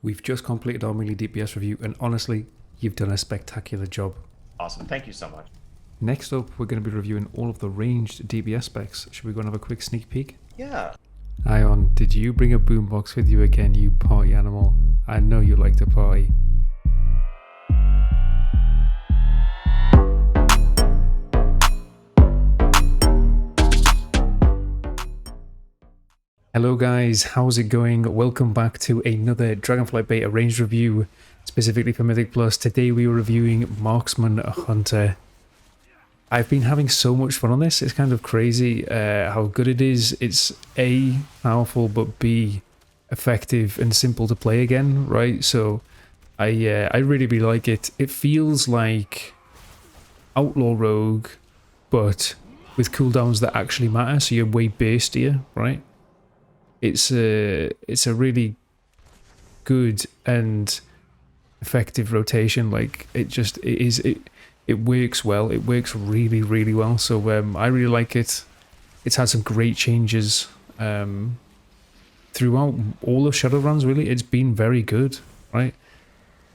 We've just completed our melee DPS review, and honestly, you've done a spectacular job. Awesome, thank you so much. Next up, we're going to be reviewing all of the ranged DPS specs. Should we go and have a quick sneak peek? Yeah. Ion, did you bring a boombox with you again, you party animal? I know you like to party. Hello guys, how's it going? Welcome back to another Dragonflight beta ranged review, specifically for Mythic Plus. Today we are reviewing Marksman Hunter. I've been having so much fun on this. It's kind of crazy how good it is. It's A, powerful, but B, effective and simple to play again, right? So I really like it. It feels like Outlaw Rogue, but with cooldowns that actually matter, so you're way burstier, right? It's a really good and effective rotation. Like it works well. It works really, really well. So I really like it. It's had some great changes throughout all of Shadowlands. Really, it's been very good, right?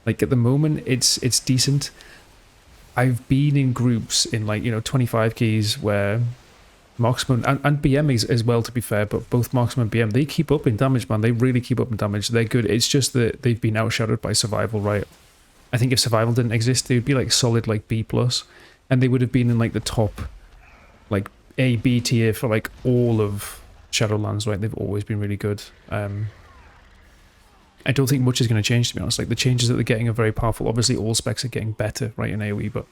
Like at the moment, it's decent. I've been in groups in 25 keys where Marksman and BM as well, to be fair, but both Marksman and BM, they keep up in damage, man. They really keep up in damage. They're good. It's just that they've been outshadowed by Survival, right? I think if Survival didn't exist, they would be like solid like B+, and they would have been in like the top like A, B tier for like all of Shadowlands, right? They've always been really good. I don't think much is going to change, to be honest. Like the changes that they're getting are very powerful. Obviously all specs are getting better, right, in AoE, but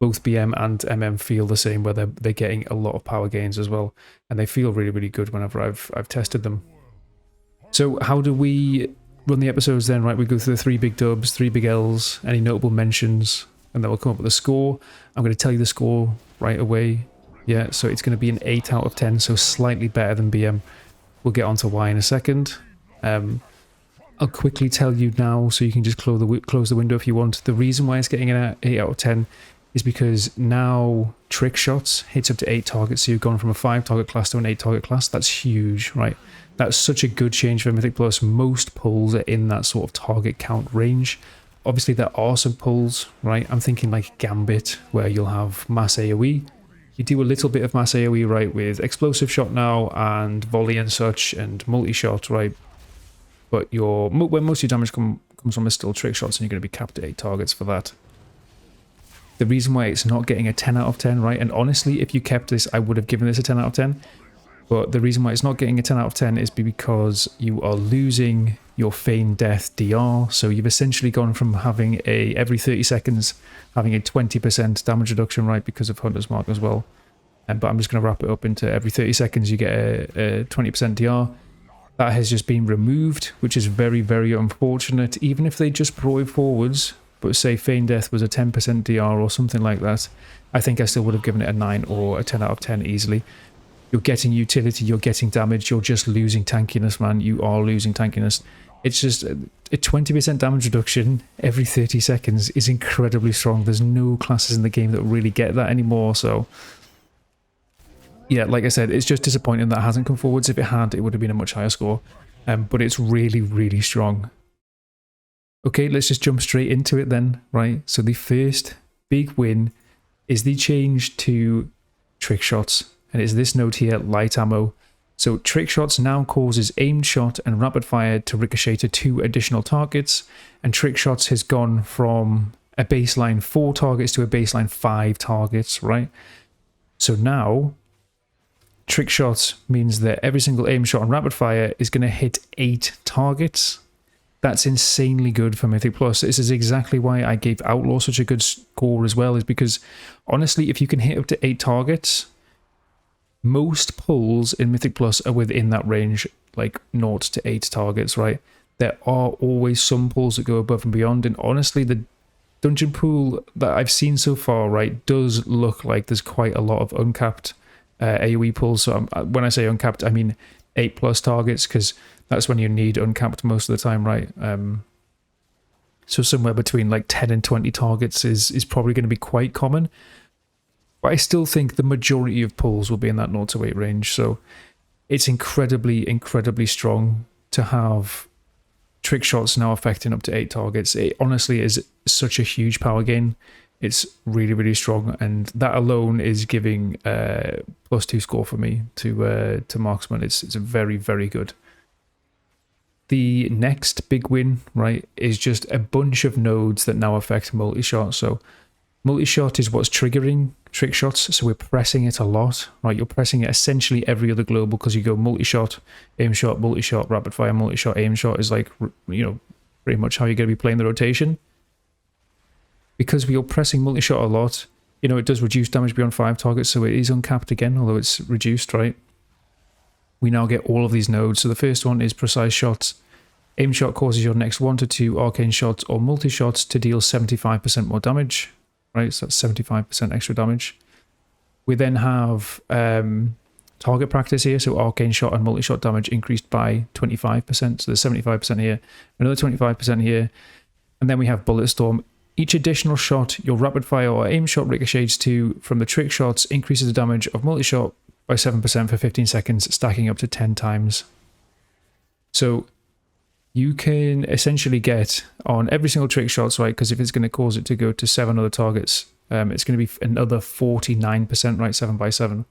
both BM and MM feel the same, where they're getting a lot of power gains as well, and they feel really, really good whenever I've tested them. So how do we run the episodes then, right? We go through the 3 big dubs, 3 big Ls, any notable mentions, and then we'll come up with a score. I'm going to tell you the score right away. Yeah, so it's going to be an 8 out of 10, so slightly better than BM. We'll get onto why in a second. I'll quickly tell you now, so you can just close the window if you want. The reason why it's getting an 8 out of 10 is because now trick shots hits up to 8 targets, so you've gone from a 5 target class to an 8 target class. That's huge, right? That's such a good change for Mythic Plus. Most pulls are in that sort of target count range. Obviously there are some pulls, right? I'm thinking like Gambit, where you'll have mass AoE. You do a little bit of mass AoE, right, with explosive shot now and volley and such and multi-shot, right? But where most of your damage comes from is still trick shots, and you're going to be capped at 8 targets for that. The reason why it's not getting a 10 out of 10, right? And honestly, if you kept this, I would have given this a 10 out of 10. But the reason why it's not getting a 10 out of 10 is because you are losing your Feign Death DR. So you've essentially gone from having every 30 seconds, having a 20% damage reduction, right? Because of Hunter's Mark as well. But I'm just going to wrap it up into every 30 seconds you get a 20% DR. That has just been removed, which is very, very unfortunate. Even if they just brought it forwards, but say Feign Death was a 10% DR or something like that, I think I still would have given it a 9 or a 10 out of 10 easily. You're getting utility, you're getting damage, you're just losing tankiness, man. You are losing tankiness. It's just a 20% damage reduction every 30 seconds is incredibly strong. There's no classes in the game that really get that anymore, so yeah, like I said, it's just disappointing that it hasn't come forwards. If it had, it would have been a much higher score, but it's really, really strong. Okay, let's just jump straight into it then, right? So the first big win is the change to trick shots, and it's this note here, light ammo. So trick shots now causes aimed shot and rapid fire to ricochet to 2 additional targets, and trick shots has gone from a baseline 4 targets to a baseline 5 targets, right? So now trick shots means that every single aim shot and rapid fire is going to hit 8 targets. That's insanely good for Mythic Plus. This is exactly why I gave Outlaw such a good score as well, is because honestly, if you can hit up to 8 targets, most pulls in Mythic Plus are within that range, like 0 to 8 targets, right? There are always some pulls that go above and beyond, and honestly, the dungeon pool that I've seen so far, right, does look like there's quite a lot of uncapped AoE pulls. So when I say uncapped, I mean 8+ targets, because that's when you need uncapped most of the time, right? So somewhere between like 10 and 20 targets is probably going to be quite common. But I still think the majority of pulls will be in that 0 to 8 range. So it's incredibly, incredibly strong to have trick shots now affecting up to 8 targets. It honestly is such a huge power gain. It's really, really strong, and that alone is giving +2 score for me to marksman. It's very, very good. The next big win, right, is just a bunch of nodes that now affect multi-shot. So multi-shot is what's triggering trick shots, so we're pressing it a lot, right? You're pressing it essentially every other global, because you go multi-shot, aim shot, multi-shot, rapid fire, multi-shot, aim shot is like, you know, pretty much how you're going to be playing the rotation. Because we are pressing multi-shot a lot, you know, it does reduce damage beyond 5 targets, so it is uncapped again, although it's reduced, right? We now get all of these nodes. So the first one is precise shots. Aim shot causes your next 1 to 2 arcane shots or multi-shots to deal 75% more damage, right? So that's 75% extra damage. We then have target practice here. So arcane shot and multi-shot damage increased by 25%. So there's 75% here, another 25% here. And then we have bullet storm. Each additional shot your rapid fire or aim shot ricochets to from the trick shots increases the damage of multi-shot by 7% for 15 seconds, stacking up to 10 times. So you can essentially get on every single trick shots, right? Because if it's going to cause it to go to 7 other targets, it's going to be another 49%, right? 7 by 7.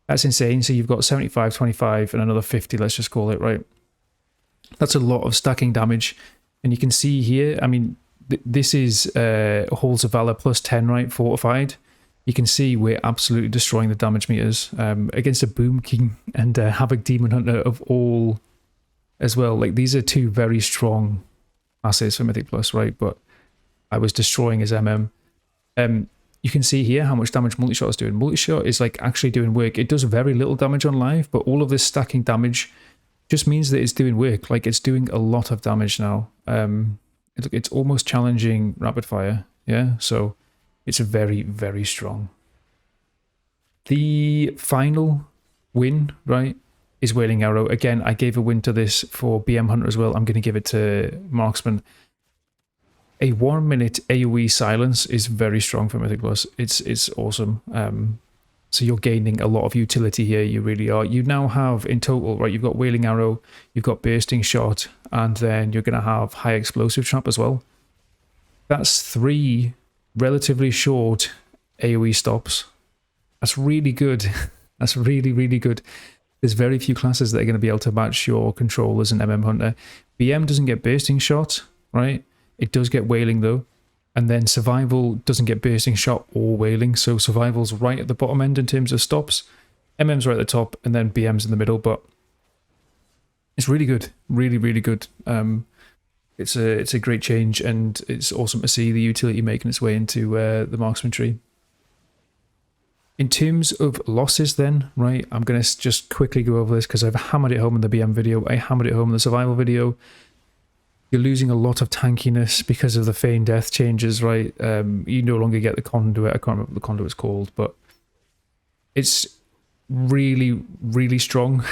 That's insane. So you've got 75, 25, and another 50, let's just call it, right? That's a lot of stacking damage. And you can see here, I mean, this is Halls of Valor +10, right? Fortified. You can see we're absolutely destroying the damage meters against a Boom King and Havoc Demon Hunter of all as well. Like, these are 2 very strong classes for Mythic Plus, right? But I was destroying his MM. You can see here how much damage Multi-Shot is doing. Multi-Shot is like actually doing work. It does very little damage on live, but all of this stacking damage just means that it's doing work. Like, it's doing a lot of damage now. It's almost challenging rapid fire, yeah? So it's very, very strong. The final win, right, is Wailing Arrow. Again, I gave a win to this for BM Hunter as well. I'm going to give it to Marksman. A 1 minute AoE silence is very strong for Mythic Plus. It's awesome. So you're gaining a lot of utility here, you really are. You now have, in total, right, you've got Wailing Arrow, you've got Bursting Shot, and then you're going to have High Explosive Trap as well. That's 3 relatively short AoE stops. That's really good. That's really, really good. There's very few classes that are going to be able to match your controllers and MM Hunter. BM doesn't get Bursting Shot, right? It does get Wailing though. And then Survival doesn't get Bursting Shot or Wailing, so Survival's right at the bottom end in terms of stops. MM's right at the top, and then BM's in the middle, but it's really good. Really, really good. It's a great change, and it's awesome to see the utility making its way into the Marksman tree. In terms of losses then, right, I'm going to just quickly go over this because I've hammered it home in the BM video, I hammered it home in the Survival video. You're losing a lot of tankiness because of the Feign Death changes, right? You no longer get the conduit. I can't remember what the conduit's called, but it's really, really strong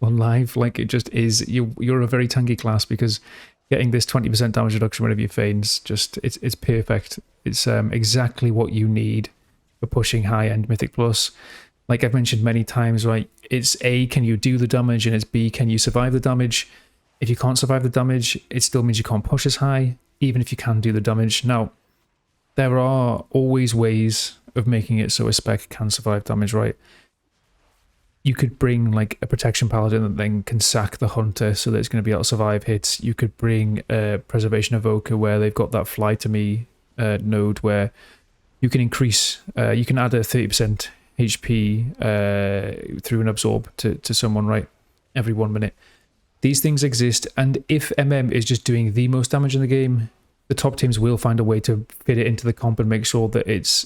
on live. Like, it just is. You're a very tanky class because getting this 20% damage reduction whenever you feigns, just it's perfect. It's exactly what you need for pushing high-end Mythic Plus. Like I've mentioned many times, right? It's A, can you do the damage, and it's B, can you survive the damage? If you can't survive the damage, it still means you can't push as high, even if you can do the damage. Now, there are always ways of making it so a spec can survive damage, right? You could bring like a protection paladin that then can sack the hunter so that it's going to be able to survive hits. You could bring a preservation evoker where they've got that fly to me node where you can increase, you can add a 30% HP through an absorb to someone, right? Every 1 minute. These things exist, and if MM is just doing the most damage in the game, the top teams will find a way to fit it into the comp and make sure that its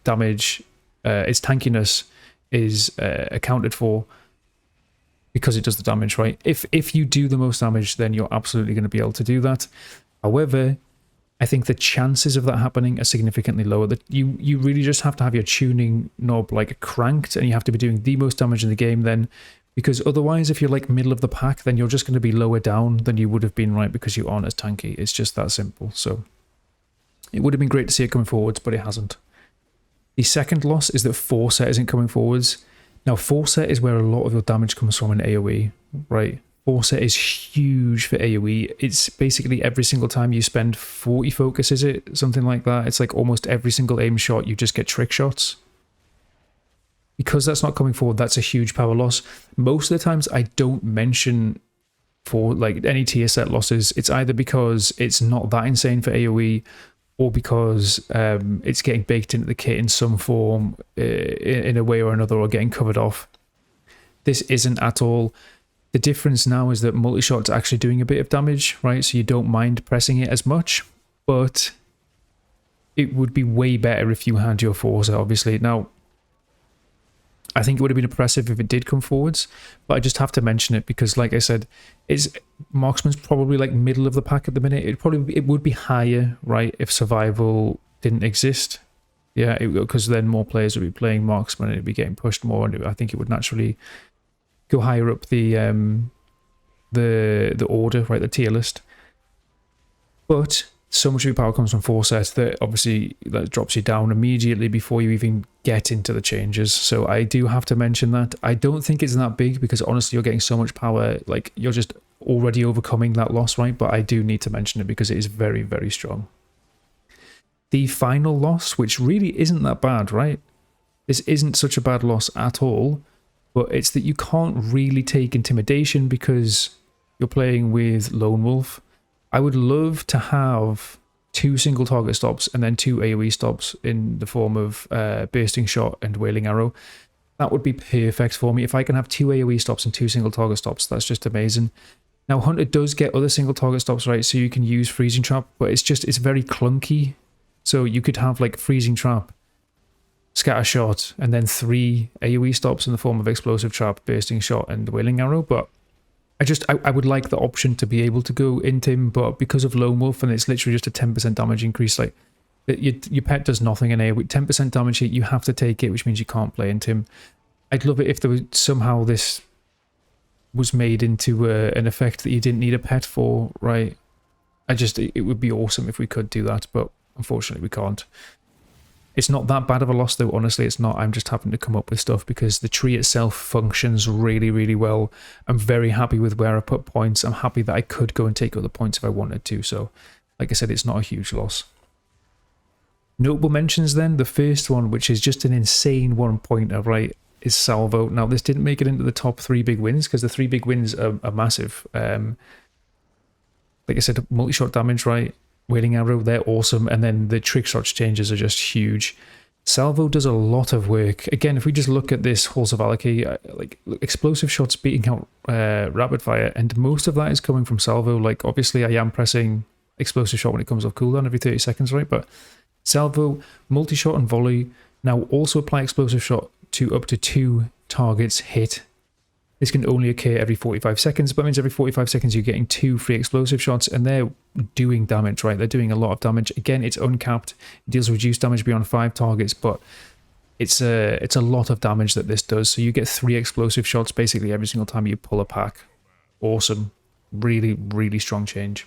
damage, its tankiness is accounted for because it does the damage, right? If you do the most damage, then you're absolutely going to be able to do that. However, I think the chances of that happening are significantly lower. That you really just have to have your tuning knob like cranked, and you have to be doing the most damage in the game then. Because otherwise, if you're like middle of the pack, then you're just going to be lower down than you would have been, right? Because you aren't as tanky. It's just that simple. So it would have been great to see it coming forwards, but it hasn't. The second loss is that Forset isn't coming forwards. Now, Forset is where a lot of your damage comes from in AoE, right? Forset is huge for AoE. It's basically every single time you spend 40 focus, is it? Something like that. It's like almost every single aim shot, you just get trick shots. Because that's not coming forward, that's a huge power loss. Most of the times I don't mention for like any tier set losses. It's either because it's not that insane for AoE, or because it's getting baked into the kit in some form, in a way or another, or getting covered off. This isn't at all. The difference now is that multi-shot's actually doing a bit of damage, right? So you don't mind pressing it as much, but it would be way better if you had your Forza, obviously. Now, I think it would have been impressive if it did come forwards, but I just have to mention it because, like I said, Marksman's probably like middle of the pack at the minute. It would be higher, right, if survival didn't exist. Yeah, because then more players would be playing Marksman and it'd be getting pushed more, and I think it would naturally go higher up the order, right, the tier list. But so much of your power comes from Forset that obviously that drops you down immediately before you even get into the changes. So I do have to mention that. I don't think it's that big because honestly you're getting so much power, like you're just already overcoming that loss, right? But I do need to mention it because it is very, very strong. The final loss, which really isn't that bad, right? This isn't such a bad loss at all. But it's that you can't really take intimidation because you're playing with Lone Wolf. I would love to have 2 single target stops and then 2 AoE stops in the form of Bursting Shot and Wailing Arrow. That would be perfect for me. If I can have 2 AoE stops and 2 single target stops, that's just amazing. Now, Hunter does get other single target stops, right? So you can use Freezing Trap, but it's very clunky. So you could have like Freezing Trap, Scatter Shot, and then 3 AoE stops in the form of Explosive Trap, Bursting Shot, and Wailing Arrow. But I would like the option to be able to go Intim, but because of Lone Wolf, and it's literally just a 10% damage increase, like your pet does nothing in AoE. 10% damage hit, you have to take it, which means you can't play Intim. I'd love it if there was somehow this was made into an effect that you didn't need a pet for, right? It would be awesome if we could do that, but unfortunately we can't. It's not that bad of a loss though, honestly, it's not. I'm just having to come up with stuff because the tree itself functions really, really well. I'm very happy with where I put points. I'm happy that I could go and take other points if I wanted to. So, like I said, it's not a huge loss. Notable mentions then, the first one, which is just an insane one-pointer, right, is Salvo. Now, this didn't make it into the top 3 big wins because the 3 big wins are massive. Like I said, multi-shot damage, right? Wailing Arrow, they're awesome, and then the trick shots changes are just huge. Salvo does a lot of work. Again, if we just look at this Halls of Valaki, like explosive shots beating out rapid fire, and most of that is coming from Salvo. Like obviously I am pressing explosive shot when it comes off cooldown every 30 seconds, right? But Salvo, multi-shot and volley, now also apply explosive shot to up to 2 targets hit. This can only occur every 45 seconds, but that means every 45 seconds you're getting 2 free explosive shots, and they're doing damage, right? They're doing a lot of damage. Again, it's uncapped. It deals reduced damage beyond 5 targets, but it's a lot of damage that this does. So you get 3 explosive shots basically every single time you pull a pack. Awesome. Really, really strong change.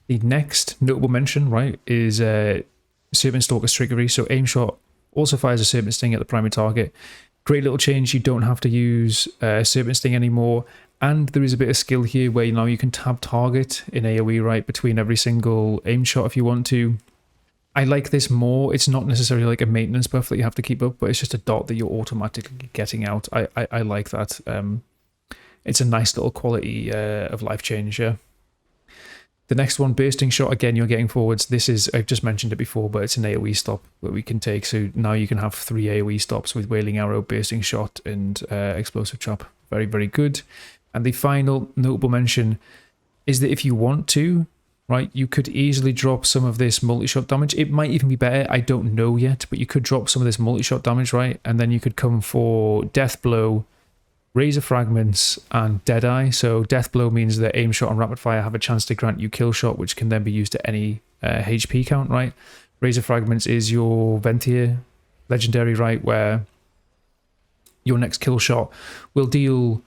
The next notable mention, right, is Serpent Stalker's trickery. So aim shot also fires a Serpent Sting at the primary target. Great little change. You don't have to use Serpent Sting anymore. And there is a bit of skill here where now you can tab target in AoE, right, between every single aim shot if you want to. I like this more. It's not necessarily like a maintenance buff that you have to keep up, but it's just a dot that you're automatically getting out. I like that. It's a nice little quality of life change, yeah. The next one, Bursting Shot, again, you're getting forwards. This is, I've just mentioned it before, but it's an AoE stop that we can take. So now you can have 3 AoE stops with Wailing Arrow, Bursting Shot, and Explosive Trap. Very, very good. And the final notable mention is that if you want to, right, you could easily drop some of this multi-shot damage. It might even be better, I don't know yet, but you could drop some of this multi-shot damage, right? And then you could come for Death Blow, Razor Fragments, and Deadeye. So Death Blow means that aim shot and rapid fire have a chance to grant you kill shot, which can then be used at any HP count, right? Razor Fragments is your Ventier legendary, right, where your next kill shot will deal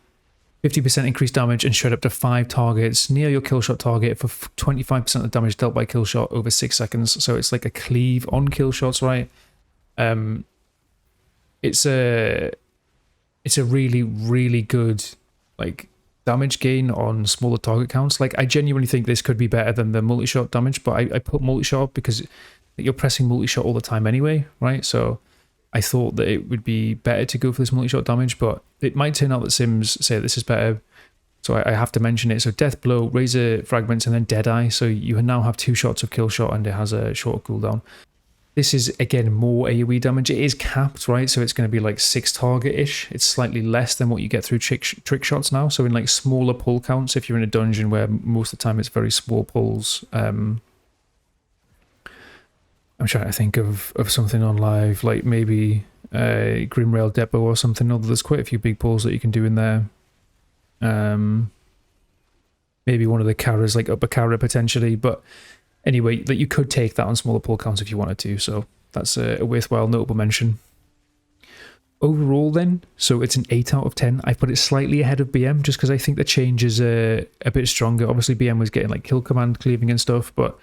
50% increased damage and shred up to 5 targets near your kill shot target for 25% of the damage dealt by kill shot over 6 seconds. So it's like a cleave on kill shots, right? It's a really, really good like damage gain on smaller target counts. Like, I genuinely think this could be better than the multi-shot damage, but I put multi-shot because you're pressing multi-shot all the time anyway, right? So I thought that it would be better to go for this multi-shot damage, but it might turn out that Sims say this is better. So I have to mention it. So Death Blow, Razor Fragments, and then Deadeye. So you now have 2 shots of kill shot and it has a shorter cooldown. This is, again, more AoE damage. It is capped, right? So it's going to be like 6 target-ish. It's slightly less than what you get through trick shots now. So in like smaller pull counts, if you're in a dungeon where most of the time it's very small pulls. I'm trying to think of something on live, like maybe Grimrail Depot or something. Although there's quite a few big pulls that you can do in there. Maybe one of the Karas, like Upper Kara potentially, but anyway, that you could take that on smaller pull counts if you wanted to, so that's a worthwhile notable mention. Overall then, so it's an 8 out of 10. I put it slightly ahead of BM just because I think the change is a bit stronger. Obviously BM was getting like kill command cleaving and stuff, but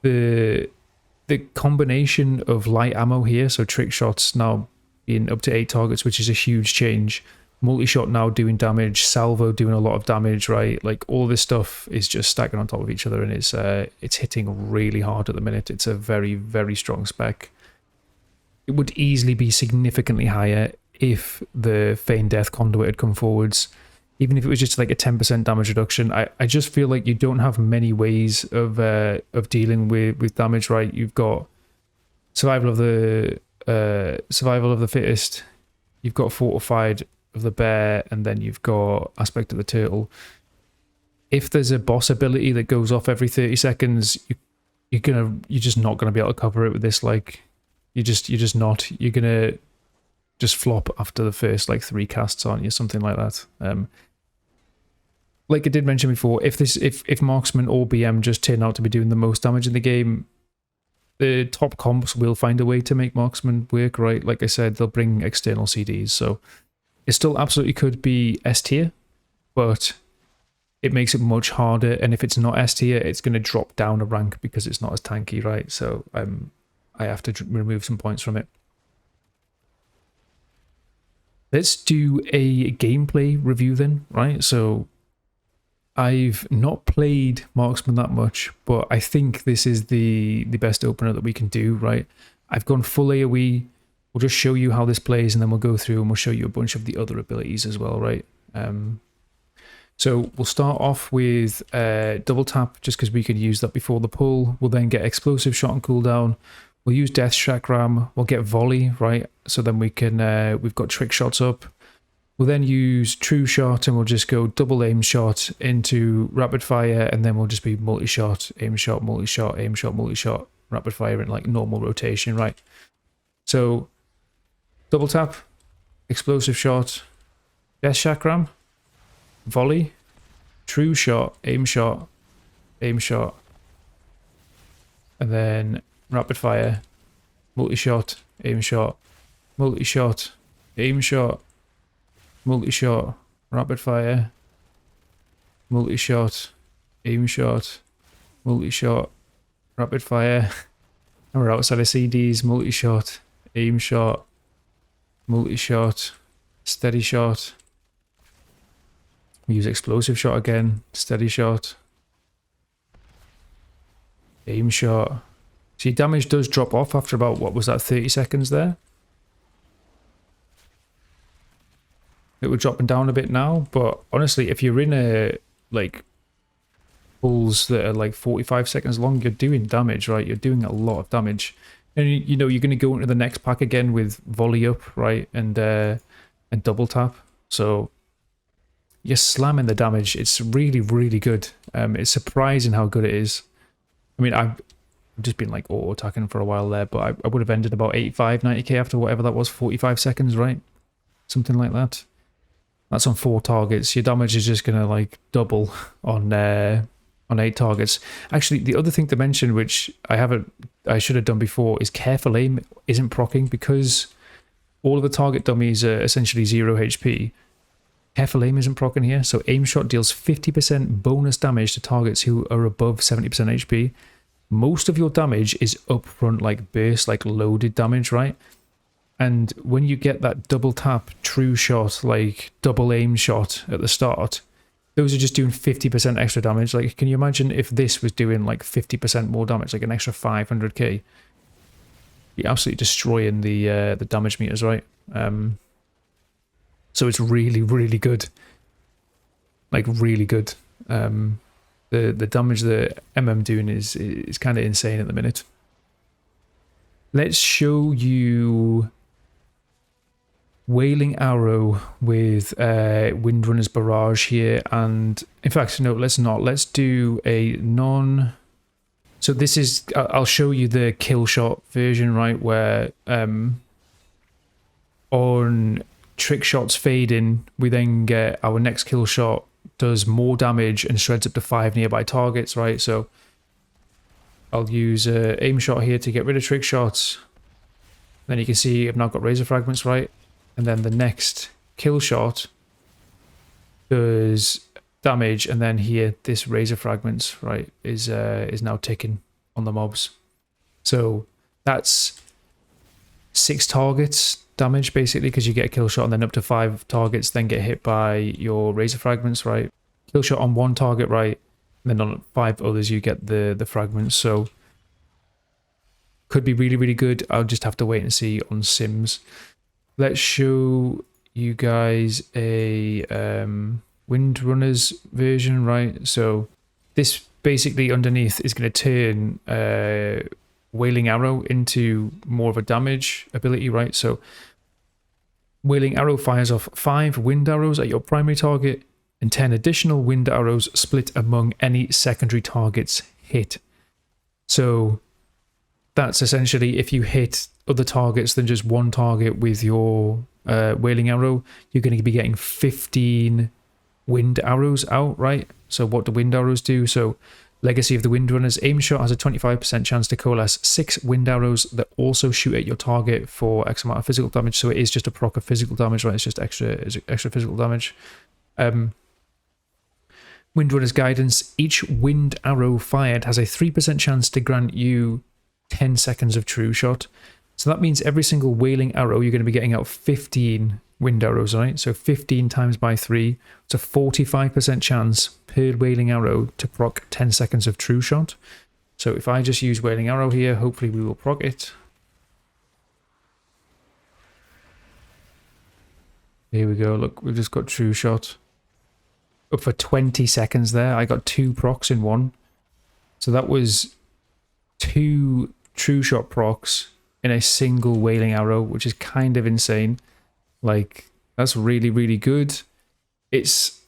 the combination of light ammo here, so trick shots now being up to 8 targets, which is a huge change. Multi-shot now doing damage, salvo doing a lot of damage, right? Like all this stuff is just stacking on top of each other, and it's hitting really hard at the minute. It's a very, very strong spec. It would easily be significantly higher if the Feign Death Conduit had come forwards. Even if it was just like a 10% damage reduction, I just feel like you don't have many ways of dealing with damage, right? You've got survival of the fittest, you've got fortified of the bear, and then you've got aspect of the turtle. If there's a boss ability that goes off every 30 seconds, you're just not gonna be able to cover it with this. Like you're just not. You're gonna just flop after the first like 3 casts, aren't you? Something like that. Like I did mention before, if marksman or BM just turn out to be doing the most damage in the game, the top comps will find a way to make marksman work, right? Like I said, they'll bring external CDs, so it still absolutely could be S tier, but it makes it much harder. And if it's not S tier, it's going to drop down a rank because it's not as tanky, right? So I have to remove some points from it. Let's do a gameplay review then, right? So I've not played marksman that much, but I think this is the best opener that we can do, right? I've gone full AoE. We'll just show you how this plays, and then we'll go through and we'll show you a bunch of the other abilities as well, right? So we'll start off with double tap, just because we can use that before the pull. We'll then get explosive shot and cooldown. We'll use death chakram. We'll get volley, right? So then we can we've got trick shots up. We'll then use true shot, and we'll just go double aim shot into rapid fire, and then we'll just be multi shot, aim shot, multi shot, aim shot, multi shot, rapid fire in like normal rotation, right? So double tap, explosive shot, death chakram, volley, true shot, aim shot, and then rapid fire, multi-shot, aim shot, multi-shot, aim shot, multi-shot, rapid fire, multi-shot, aim shot, multi-shot, rapid fire, and we're outside of CDs, multi-shot, aim shot, multi-shot, steady shot. We use explosive shot again, steady shot, aim shot. See, damage does drop off after about, what was that, 30 seconds there? It would dropping down a bit now, but honestly, if you're in a, like, pulls that are like 45 seconds long, you're doing damage, right? You're doing a lot of damage. And you know, you're going to go into the next pack again with volley up, right? And double tap. So you're slamming the damage. It's really, really good. It's surprising how good it is. I mean, I've just been like auto-attacking for a while there, but I would have ended about 85, 90k after whatever that was, 45 seconds, right? Something like that. That's on 4 targets. Your damage is just going to like double on 8 targets. Actually, the other thing to mention, which I should have done before, is careful aim isn't proccing because all of the target dummies are essentially 0 HP. Careful aim isn't proccing here, so aim shot deals 50% bonus damage to targets who are above 70% HP. Most of your damage is upfront, like burst, like loaded damage, right? And when you get that double tap true shot, like double aim shot at the start, those are just doing 50% extra damage. Like, can you imagine if this was doing like 50% more damage, like an extra 500k? You're absolutely destroying the damage meters, right? So it's really, really good. Like, really good. The damage that doing is kind of insane at the minute. Let's show you Wailing Arrow with Windrunner's Barrage here, and in fact, no, let's not. Let's do a non. So this is, I'll show you the kill shot version, right, where on trick shots fading, we then get our next kill shot does more damage and shreds up to 5 nearby targets, right? So I'll use aim shot here to get rid of trick shots. Then you can see I've now got razor fragments, right? And then the next kill shot does damage, and then here this razor fragments, right, is now ticking on the mobs. So that's 6 targets damage basically, because you get a kill shot and then up to 5 targets then get hit by your razor fragments, right? Kill shot on 1 target, right? And then on 5 others you get the fragments. So could be really, really good. I'll just have to wait and see on Sims. Let's show you guys a Windrunner's version, right? So this basically underneath is going to turn Wailing Arrow into more of a damage ability, right? So Wailing Arrow fires off 5 wind arrows at your primary target and 10 additional wind arrows split among any secondary targets hit. So that's essentially if you hit other targets than just one target with your Wailing Arrow, you're going to be getting 15 wind arrows out, right? So what do wind arrows do? So Legacy of the Windrunners, aim shot has a 25% chance to coalesce 6 wind arrows that also shoot at your target for X amount of physical damage. So it is just a proc of physical damage, right? It's just extra physical damage. Windrunner's Guidance, each wind arrow fired has a 3% chance to grant you 10 seconds of true shot. So that means every single Wailing Arrow, you're going to be getting out 15 wind arrows, right? So 15 times by 3, it's a 45% chance per Wailing Arrow to proc 10 seconds of true shot. So if I just use Wailing Arrow here, hopefully we will proc it. Here we go, look, we've just got true shot. Up for 20 seconds there, I got 2 procs in one. So that was 2 true shot procs in a single Wailing Arrow, which is kind of insane. Like, that's really, really good. It's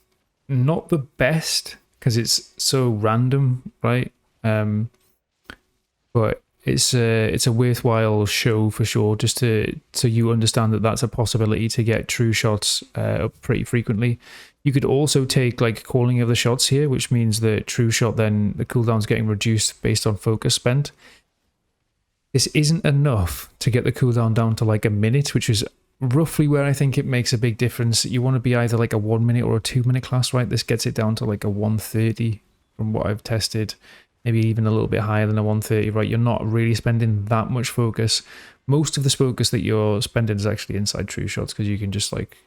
not the best because it's so random, right? But it's a worthwhile show for sure, just so you understand that that's a possibility to get true shots up pretty frequently. You could also take like calling of the shots here, which means that true shot then the cooldown's getting reduced based on focus spent. This isn't enough to get the cooldown down to like a minute, which is roughly where I think it makes a big difference. You want to be either like a 1 minute or a 2 minute class, right? This gets it down to like a 130 from what I've tested, maybe even a little bit higher than a 130, right? You're not really spending that much focus. Most of the focus that you're spending is actually inside true shots because you can just like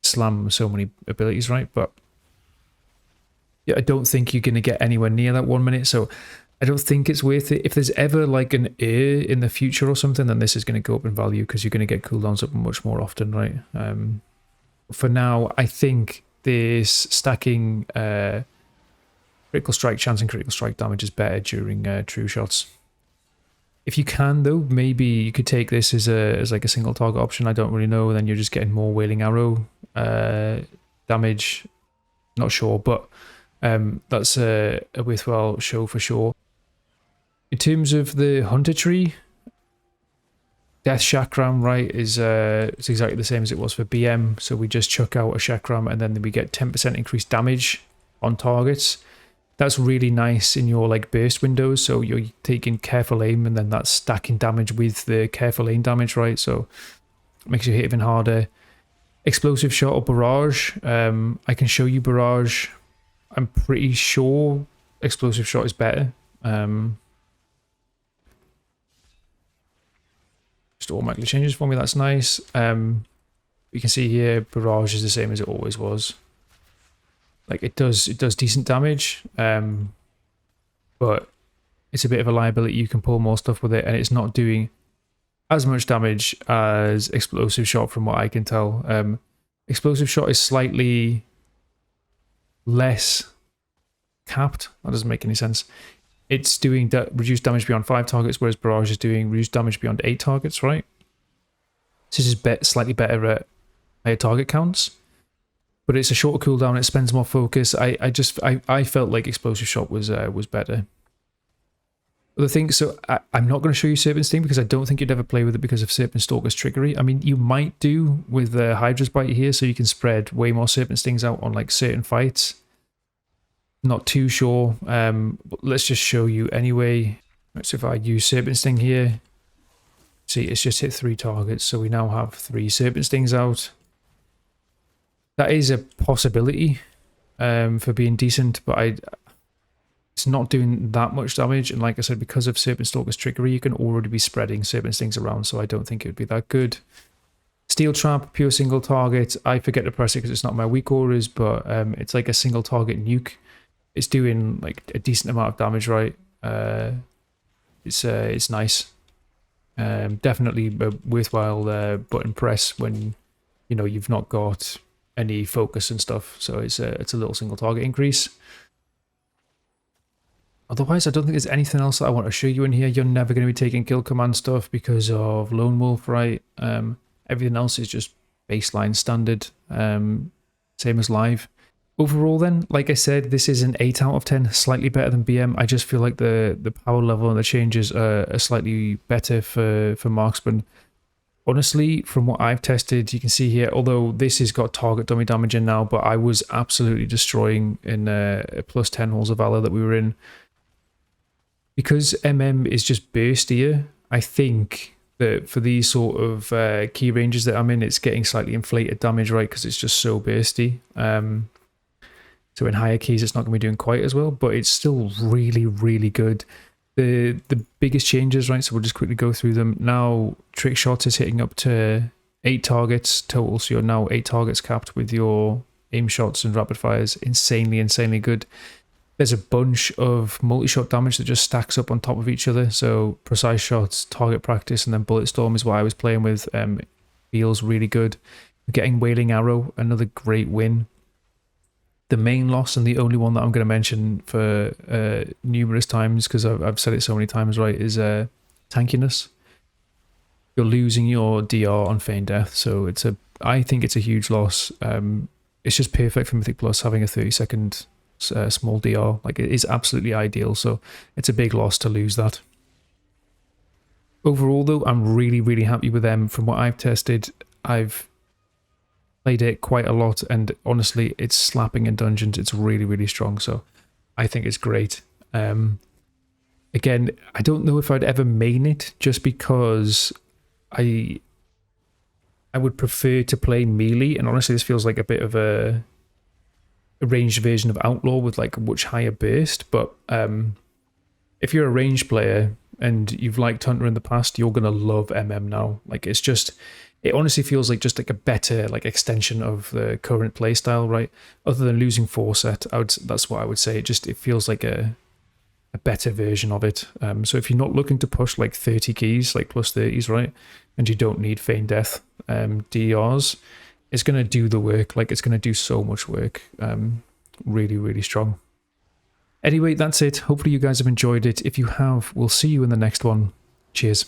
slam so many abilities, right? But yeah, I don't think you're going to get anywhere near that 1 minute, so I don't think it's worth it. If there's ever like an ear in the future or something, then this is going to go up in value because you're going to get cooldowns up much more often, right? For now, I think this stacking critical strike chance and critical strike damage is better during true shots. If you can though, maybe you could take this as like a single target option. I don't really know. Then you're just getting more Wailing Arrow damage. Not sure, but that's a worthwhile show for sure. In terms of the Hunter tree, Death Chakram, right, is it's exactly the same as it was for BM. So we just chuck out a Chakram and then we get 10% increased damage on targets. That's really nice in your like burst windows. So you're taking careful aim and then that's stacking damage with the careful aim damage, right? So it makes you hit even harder. Explosive shot or barrage. I can show you barrage. I'm pretty sure explosive shot is better. Just automatically changes for me. That's nice. You can see here barrage is the same as it always was. Like it does decent damage, but it's a bit of a liability. You can pull more stuff with it, and it's not doing as much damage as explosive shot from what I can tell. Explosive shot is slightly less capped. That doesn't make any sense. It's doing reduced damage beyond 5 targets, whereas Barrage is doing reduced damage beyond 8 targets, right? So this is slightly better at higher target counts, but it's a shorter cooldown. It spends more focus. I felt like explosive shot was better. The thing, so I'm not going to show you Serpent Sting because I don't think you'd ever play with it because of Serpent Stalker's trickery. I mean, you might do with Hydra's Bite here, so you can spread way more Serpent Stings out on like certain fights. Not too sure. But let's just show you anyway. Right, so if I use Serpent Sting here, see, it's just hit 3 targets, so we now have 3 Serpent Stings out. That is a possibility for being decent, but it's not doing that much damage, and like I said, because of Serpent Stalker's trickery, you can already be spreading Serpent Stings around, so I don't think it would be that good. Steel Trap, pure single target. I forget to press it because it's not my weak orders, but it's like a single target nuke. It's doing like a decent amount of damage, right? It's nice. Definitely a worthwhile button press when you've not got any focus and stuff. So it's a little single target increase. Otherwise, I don't think there's anything else that I want to show you in here. You're never going to be taking kill command stuff because of Lone Wolf, right? Everything else is just baseline standard, same as live. Overall then, like I said, this is an 8 out of 10, slightly better than BM. I just feel like the power level and the changes are slightly better for Marksman. Honestly, from what I've tested, you can see here, although this has got target dummy damage in now, but I was absolutely destroying in a +10 Halls of Valor that we were in. Because MM is just burstier, I think that for these sort of key ranges that I'm in, it's getting slightly inflated damage, right? Because it's just so bursty. So in higher keys, it's not going to be doing quite as well, but it's still really, really good. The biggest changes, right? So we'll just quickly go through them. Now, trick shots is hitting up to 8 targets total. So you're now 8 targets capped with your aim shots and rapid fires. Insanely, insanely good. There's a bunch of multi-shot damage that just stacks up on top of each other. So precise shots, target practice, and then bullet storm is what I was playing with. Feels really good. Getting Wailing Arrow, another great win. The main loss, and the only one that I'm going to mention for numerous times, because I've said it so many times, right, is tankiness. You're losing your DR on Feign Death, so I think it's a huge loss. It's just perfect for Mythic Plus, having a 30-second small DR. Like, it is absolutely ideal, so it's a big loss to lose that. Overall, though, I'm really, really happy with them. From what I've tested, I've played it quite a lot, and honestly, it's slapping in dungeons. It's really, really strong, so I think it's great. Again, I don't know if I'd ever main it, just because I would prefer to play melee, and honestly, this feels like a bit of a ranged version of Outlaw with like a much higher burst. But if you're a ranged player and you've liked Hunter in the past, you're gonna love MM now. Like, it honestly feels like just like a better like extension of the current playstyle, right? Other than losing Forset, that's what I would say. It feels like a better version of it. So if you're not looking to push like 30 keys, like +30s, right, and you don't need Feign Death DRs, it's going to do the work. Like, it's going to do so much work. Really, really strong. Anyway, that's it. Hopefully you guys have enjoyed it. If you have, we'll see you in the next one. Cheers.